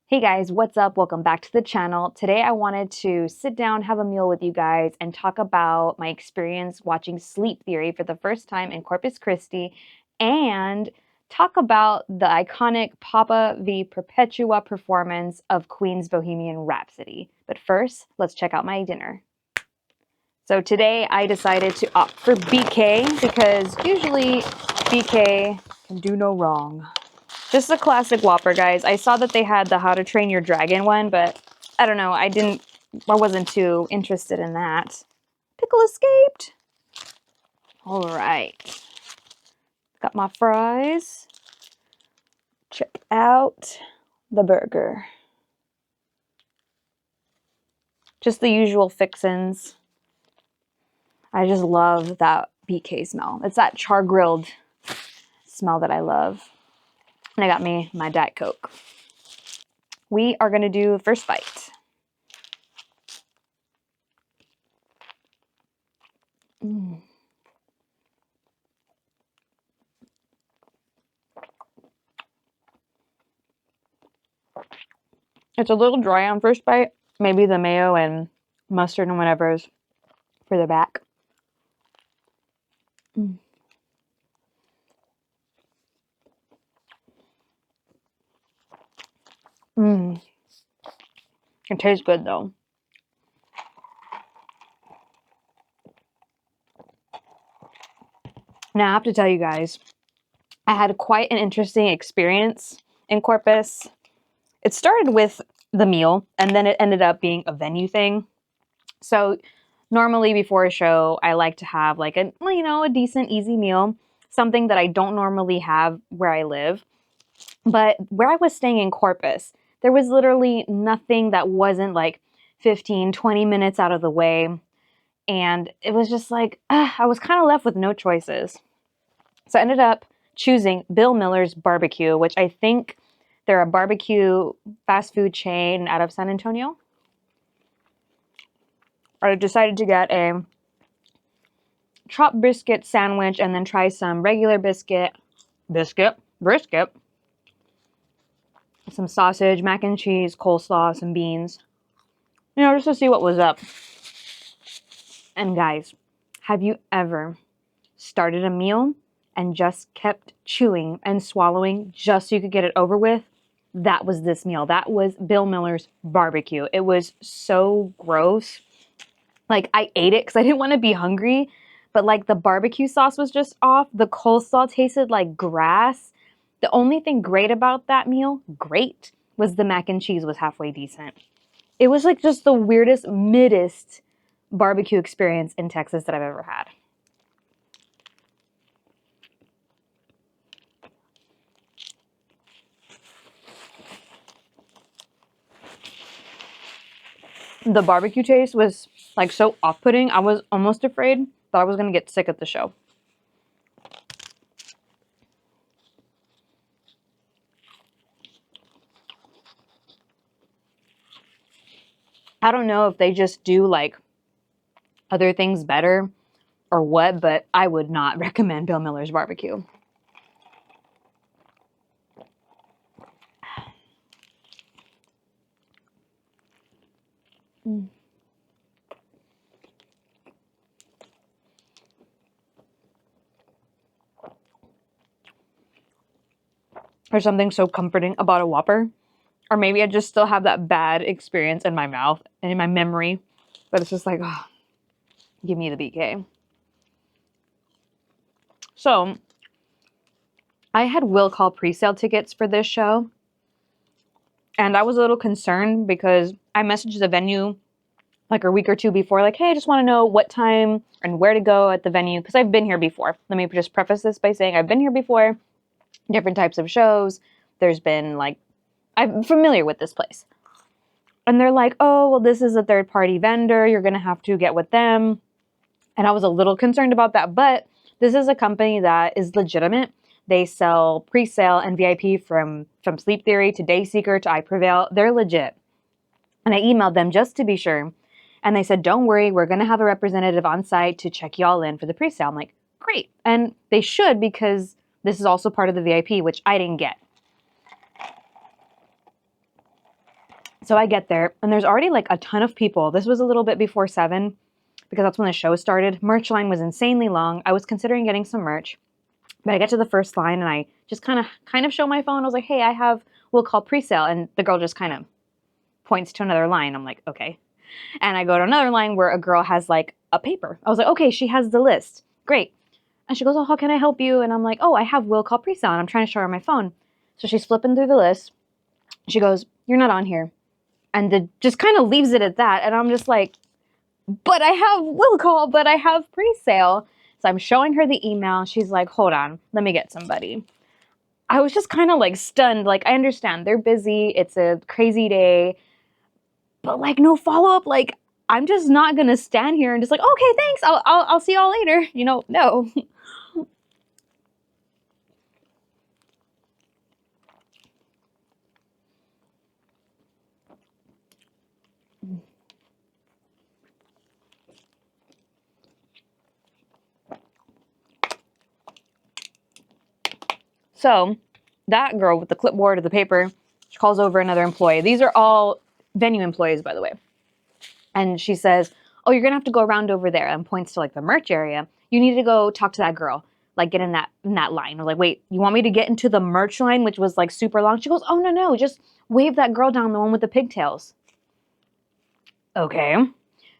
Hey guys, what's up? Welcome back to the channel. Today I wanted to sit down, have a meal with you guys, and talk about my experience watching Sleep Theory for the first time in Corpus Christi, and talk about the iconic Papa v Perpetua performance of Queen's Bohemian Rhapsody. But first, let's check out my dinner. So today I decided to opt for BK because usually BK can do no wrong. Just a classic Whopper, guys. I saw that they had the How to Train Your Dragon one, but I don't know. I wasn't too interested in that. Pickle escaped. All right. Got my fries. Check out the burger. Just the usual fixins. I just love that BK smell. It's that char-grilled smell that I love. And I got me my Diet Coke. We are going to do the first bite. It's a little dry on first bite. Maybe the mayo and mustard and whatever is for the back. It tastes good though. Now I have to tell you guys, I had quite an interesting experience in Corpus. It started with the meal and then it ended up being a venue thing. So normally before a show, I like to have like a decent easy meal, something that I don't normally have where I live. But where I was staying in Corpus, there was literally nothing that wasn't like 15, 20 minutes out of the way. And it was just like, I was kind of left with no choices. So I ended up choosing Bill Miller's Barbecue, which I think they're a barbecue fast food chain out of San Antonio. I decided to get a chopped brisket sandwich and then try some regular brisket, some sausage, mac and cheese, coleslaw, some beans, just to see what was up. And guys, have you ever started a meal and just kept chewing and swallowing just so you could get it over with? That was this meal. That was Bill Miller's Barbecue. It was so gross. Like, I ate it because I didn't want to be hungry, but like the barbecue sauce was just off. The coleslaw tasted like grass. The only thing great about that meal, was the mac and cheese was halfway decent. It was like just the weirdest, middest barbecue experience in Texas that I've ever had. The barbecue taste was like so off-putting. I was almost afraid that I was going to get sick at the show. I don't know if they just do like other things better or what, but I would not recommend Bill Miller's Barbecue. There's something so comforting about a Whopper. Or maybe I just still have that bad experience in my mouth and in my memory. But it's just like, oh, give me the BK. So, I had will call pre-sale tickets for this show. And I was a little concerned because I messaged the venue like a week or two before, like, hey, I just want to know what time and where to go at the venue. Because I've been here before. Let me just preface this by saying I've been here before. Different types of shows. There's been like, I'm familiar with this place. And they're like, oh, well, this is a third-party vendor. You're going to have to get with them. And I was a little concerned about that. But this is a company that is legitimate. They sell pre-sale and VIP from Sleep Theory to Dayseeker to I Prevail. They're legit. And I emailed them just to be sure. And they said, don't worry, we're going to have a representative on site to check y'all in for the pre-sale. I'm like, great. And they should, because this is also part of the VIP, which I didn't get. So I get there, and there's already like a ton of people. This was a little bit before 7, because that's when the show started. Merch line was insanely long. I was considering getting some merch, but I get to the first line, and I just kind of show my phone. I was like, hey, I have, we'll call pre-sale. And the girl just kind of points to another line. I'm like, okay. And I go to another line where a girl has like a paper. I was like, okay, she has the list. Great. And she goes, oh, how can I help you? And I'm like, oh, I have will call pre-sale, and I'm trying to show her my phone. So she's flipping through the list. She goes, you're not on here. And just kind of leaves it at that. And I'm just like, but I have will call, but I have pre-sale. So I'm showing her the email. She's like, hold on, let me get somebody. I was just kind of like stunned. Like, I understand they're busy. It's a crazy day. But like, no follow-up. Like, I'm just not going to stand here and just like, okay, thanks. I'll see y'all later. You know, no. So that girl with the clipboard of the paper, she calls over another employee. These are all venue employees, by the way. And she says, oh, you're going to have to go around over there, and points to like the merch area. You need to go talk to that girl, like get in that line. I was like, wait, you want me to get into the merch line, which was like super long? She goes, oh, no, just wave that girl down, the one with the pigtails. Okay.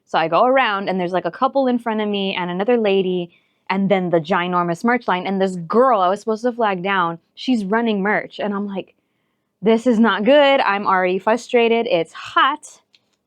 So I go around, and there's like a couple in front of me and another lady, and then the ginormous merch line. And this girl I was supposed to flag down, she's running merch. And I'm like, this is not good. I'm already frustrated. It's hot.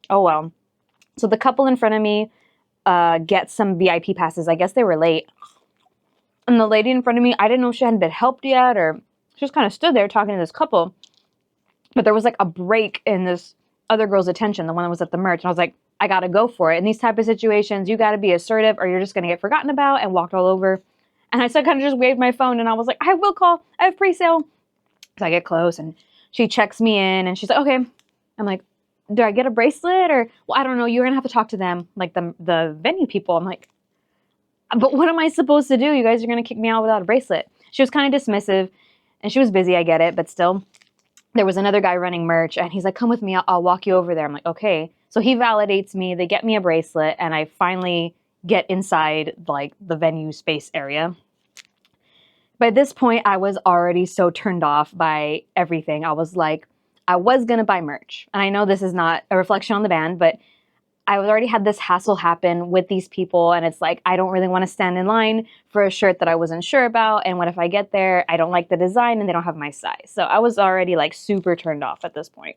Oh, well. So the couple in front of me get some VIP passes. I guess they were late. And the lady in front of me, I didn't know if she hadn't been helped yet, or she just kind of stood there talking to this couple. But there was like a break in this other girl's attention, the one that was at the merch. And I was like, I got to go for it. In these type of situations, you got to be assertive, or you're just going to get forgotten about and walked all over. And I still kind of just waved my phone, and I was like, I will call. I have pre-sale. So I get close, and she checks me in, and she's like, okay. I'm like, do I get a bracelet? Or, well, I don't know. You're going to have to talk to them, like the venue people. I'm like, but what am I supposed to do? You guys are going to kick me out without a bracelet. She was kind of dismissive, and she was busy. I get it. But still, there was another guy running merch, and he's like, come with me. I'll walk you over there. I'm like, okay. So he validates me. They get me a bracelet, and I finally get inside like the venue space area. By this point, I was already so turned off by everything. I was like, I was going to buy merch. And I know this is not a reflection on the band, but I already had this hassle happen with these people. And it's like, I don't really want to stand in line for a shirt that I wasn't sure about. And what if I get there, I don't like the design and they don't have my size. So I was already like super turned off at this point.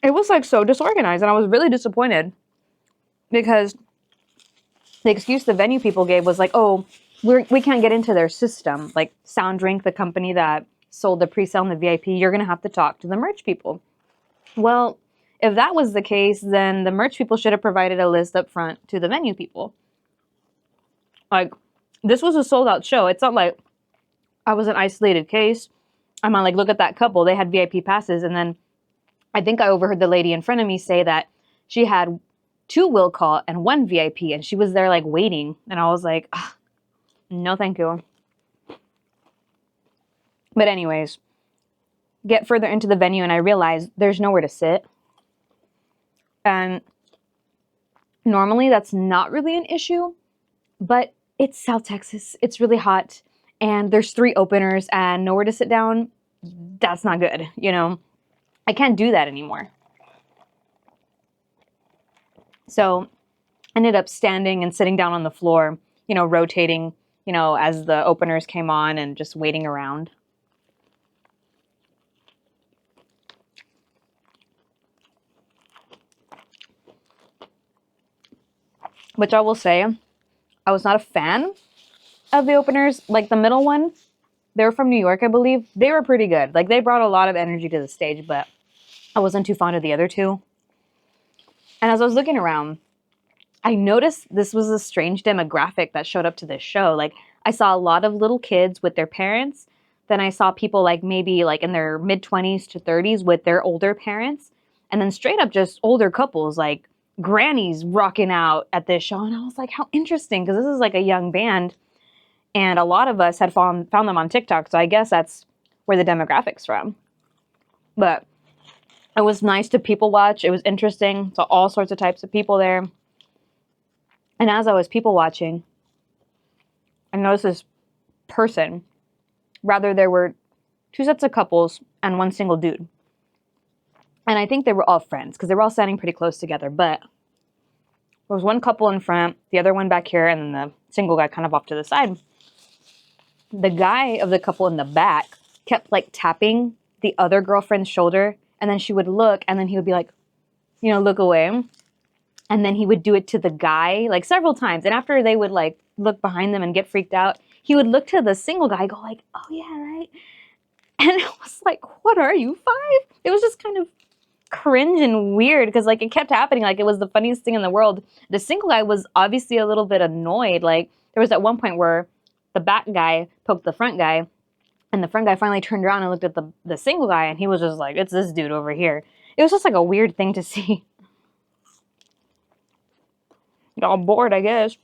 It was like so disorganized, and I was really disappointed because the excuse the venue people gave was like, oh, we can't get into their system. Like Sound Drink, the company that sold the pre-sale and the VIP, you're going to have to talk to the merch people. Well, if that was the case, then the merch people should have provided a list up front to the venue people. Like, this was a sold out show. It's not like I was an isolated case. I'm like, look at that couple. They had VIP passes. And then I think I overheard the lady in front of me say that she had 2 will call and 1 VIP, and she was there like waiting. And I was like, no, thank you. But anyways, get further into the venue, and I realized there's nowhere to sit. And normally that's not really an issue, but it's South Texas. It's really hot, and there's 3 openers and nowhere to sit down. That's not good, you know? I can't do that anymore. So I ended up standing and sitting down on the floor, you know, rotating, you know, as the openers came on, and just waiting around. Which I will say, I was not a fan of the openers. Like the middle one, they were from New York, I believe. They were pretty good. Like they brought a lot of energy to the stage, but I wasn't too fond of the other 2. And as I was looking around, I noticed this was a strange demographic that showed up to this show. Like I saw a lot of little kids with their parents. Then I saw people like maybe like in their mid-20s to 30s with their older parents. And then straight up just older couples, like grannies rocking out at this show. And I was like, how interesting, because this is like a young band. And a lot of us had found them on TikTok, so I guess that's where the demographics from. But it was nice to people watch. It was interesting. So all sorts of types of people there. And as I was people watching, I noticed this person. Rather, there were 2 sets of couples and 1 single dude. And I think they were all friends because they were all standing pretty close together. But there was 1 couple in front, the other one back here, and then the single guy kind of off to the side. The guy of the couple in the back kept like tapping the other girlfriend's shoulder, and then she would look, and then he would be like, look away. And then he would do it to the guy like several times. And after they would like look behind them and get freaked out, he would look to the single guy, go like, oh yeah, right. And it was like, what are you, 5? It was just kind of cringe and weird because like it kept happening. Like it was the funniest thing in the world. The single guy was obviously a little bit annoyed. Like there was at one point where the back guy poked the front guy, and the front guy finally turned around and looked at the single guy, and he was just like, it's this dude over here. It was just like a weird thing to see. Got all bored, I guess.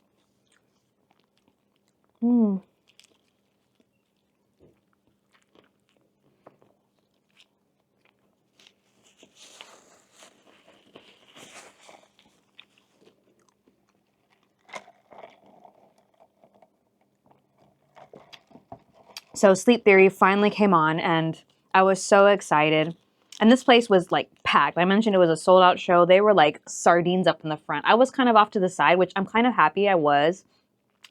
So Sleep Theory finally came on, and I was so excited. And this place was like packed. I mentioned it was a sold out show. They were like sardines up in the front. I was kind of off to the side, which I'm kind of happy I was,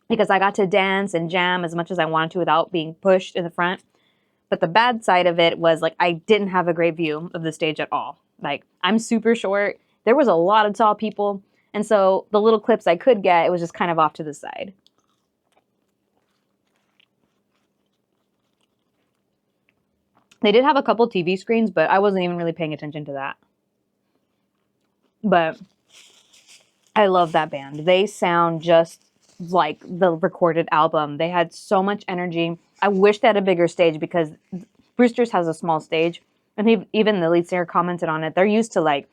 because I got to dance and jam as much as I wanted to without being pushed in the front. But the bad side of it was like I didn't have a great view of the stage at all. Like I'm super short. There was a lot of tall people. And so the little clips I could get, it was just kind of off to the side. They did have a couple TV screens, but I wasn't even really paying attention to that. But I love that band. They sound just like the recorded album. They had so much energy. I wish they had a bigger stage because Brewster's has a small stage. And even the lead singer commented on it. They're used to like,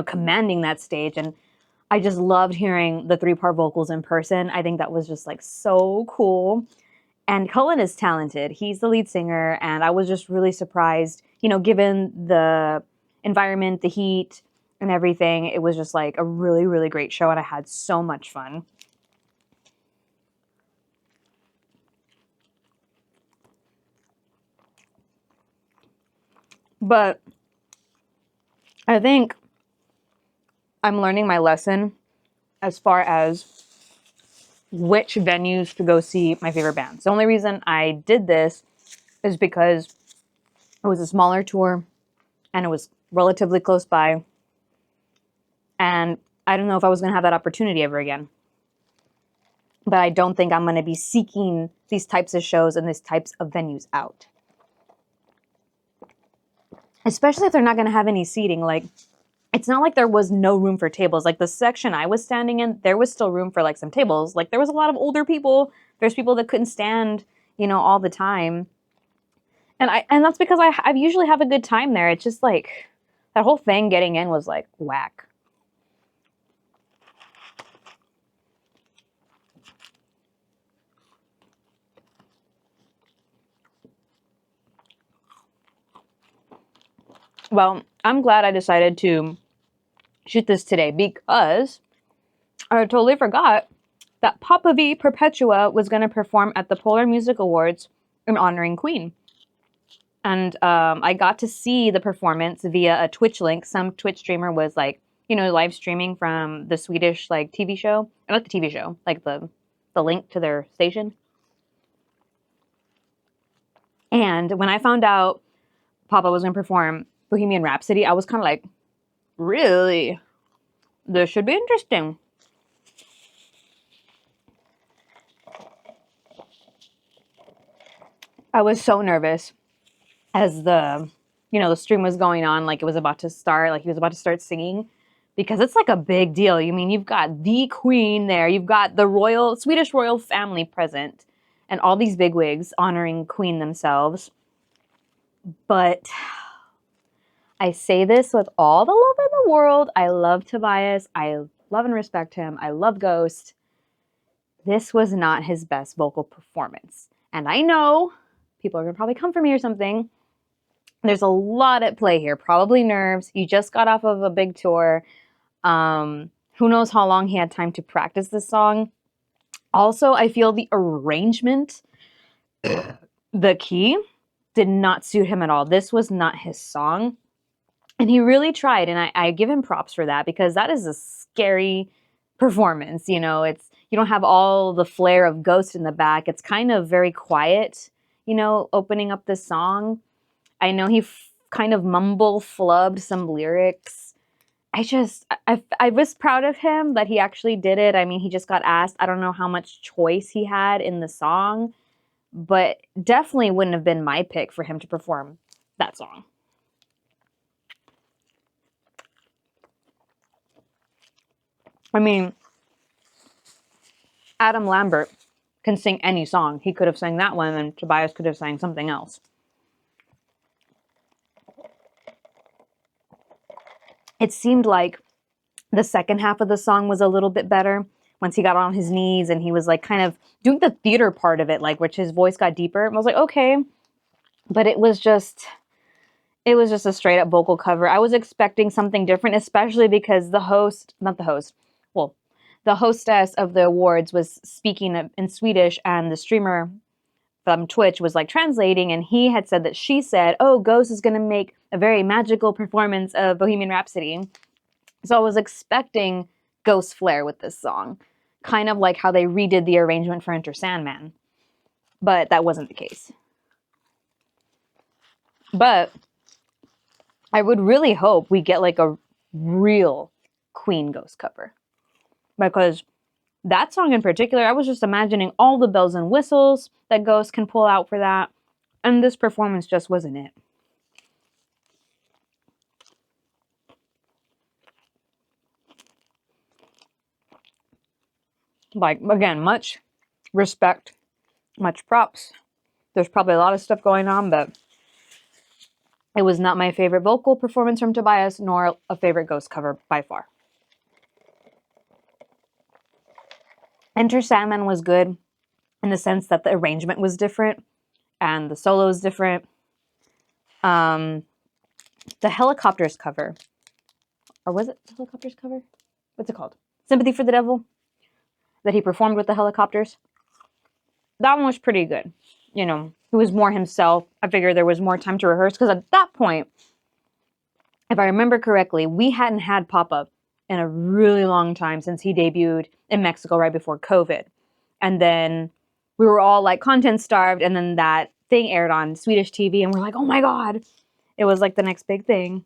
commanding that stage. And I just loved hearing the 3-part vocals in person. I think that was just like so cool. And Cullen is talented. He's the lead singer, and I was just really surprised, given the environment, the heat, and everything. It was just like a really, really great show, and I had so much fun. But I think I'm learning my lesson as far as which venues to go see my favorite bands. The only reason I did this is because it was a smaller tour and it was relatively close by. And I don't know if I was going to have that opportunity ever again. But I don't think I'm going to be seeking these types of shows and these types of venues out. Especially if they're not going to have any seating. Like, it's not like there was no room for tables. Like the section I was standing in, there was still room for like some tables. Like there was a lot of older people. There's people that couldn't stand, all the time. And that's because I usually have a good time there. It's just like that whole thing getting in was like whack. Well, I'm glad I decided to shoot this today because I totally forgot that Papa V Perpetua was going to perform at the Polar Music Awards in honoring Queen. And I got to see the performance via a Twitch link. Some Twitch streamer was like, live streaming from the Swedish like TV show. Or not the TV show, like the link to their station. And when I found out Papa was going to perform Bohemian Rhapsody, I was kind of like, really? This should be interesting. I was so nervous as the stream was going on, like it was about to start, like he was about to start singing, because it's like a big deal. You've got the Queen there, you've got the Swedish royal family present, and all these bigwigs honoring Queen themselves. But I say this with all the love in the world. I love Tobias. I love and respect him. I love Ghost. this was not his best vocal performance. And I know people are going to probably come for me or something. There's a lot at play here. Probably nerves. You just got off of a big tour. Who knows how long he had time to practice this song. Also, I feel the arrangement, the key, did not suit him at all. This was not his song. And he really tried, and I give him props for that, because that is a scary performance. You know, you don't have all the flair of Ghost in the back. It's kind of very quiet, you know, opening up this song. I know he kind of flubbed some lyrics. I was proud of him that he actually did it. I mean, he just got asked. I don't know how much choice he had in the song, but definitely wouldn't have been my pick for him to perform that song. I mean, Adam Lambert can sing any song. He could have sang that one, and Tobias could have sang something else. It seemed like the second half of the song was a little bit better once he got on his knees and he was like kind of doing the theater part of it, like which his voice got deeper. I was like, okay, but it was just a straight up vocal cover. I was expecting something different, especially because the hostess of the awards was speaking in Swedish, and the streamer from Twitch was like translating, and he had said that she said, oh, Ghost is going to make a very magical performance of Bohemian Rhapsody. So I was expecting Ghost flair with this song, kind of like how they redid the arrangement for Enter Sandman. But that wasn't the case. But I would really hope we get like a real Queen Ghost cover. Because that song in particular, I was just imagining all the bells and whistles that Ghost can pull out for that. And this performance just wasn't it. Like, again, much respect, much props. There's probably a lot of stuff going on, but it was not my favorite vocal performance from Tobias, nor a favorite Ghost cover by far. Enter Sandman was good in the sense that the arrangement was different and the solo is different. The Helicopters cover, or was it the Helicopters cover? What's it called? Sympathy for the Devil, that he performed with the Helicopters. That one was pretty good. You know, he was more himself. I figured there was more time to rehearse, because at that point, if I remember correctly, we hadn't had pop-up in a really long time since he debuted in Mexico right before COVID. And then we were all like content starved, and then that thing aired on Swedish TV, and we're like, oh my God. It was like the next big thing.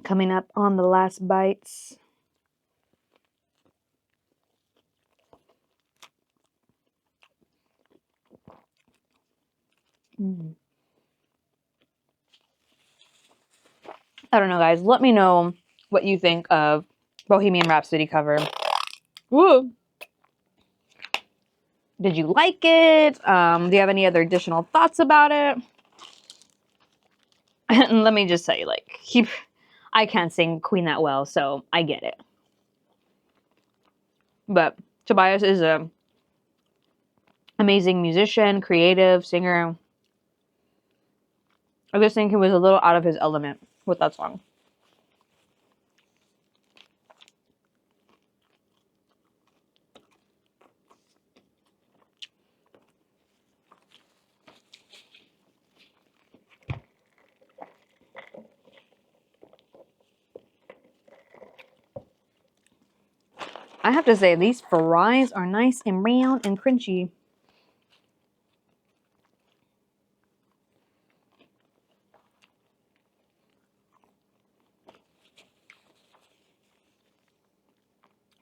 Coming up on the last bites. I don't know, guys. Let me know what you think of Bohemian Rhapsody cover. Woo! Did you like it? Do you have any other additional thoughts about it? And let me just say, like, I can't sing Queen that well, so I get it. But Tobias is a amazing musician, creative, singer. I just think he was a little out of his element with that song. I have to say, these fries are nice and round and crunchy.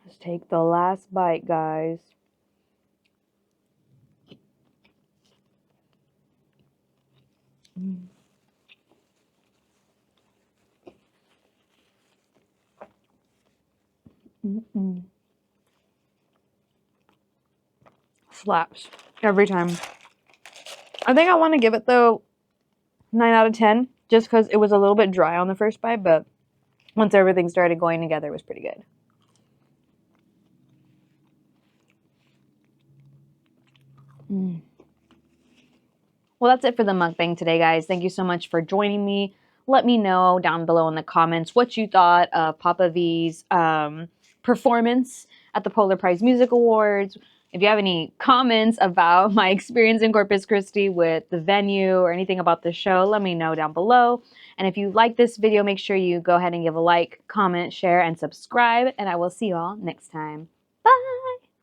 Let's take the last bite, guys. Slaps every time. I think I want to give it, though, 9 out of 10, just because it was a little bit dry on the first bite, but once everything started going together, it was pretty good. Well, that's it for the mukbang today, guys. Thank you so much for joining me. Let me know down below in the comments what you thought of Papa V's performance at the Polar Prize Music Awards. If you have any comments about my experience in Corpus Christi with the venue or anything about the show, let me know down below. And if you like this video, make sure you go ahead and give a like, comment, share, and subscribe. And I will see you all next time.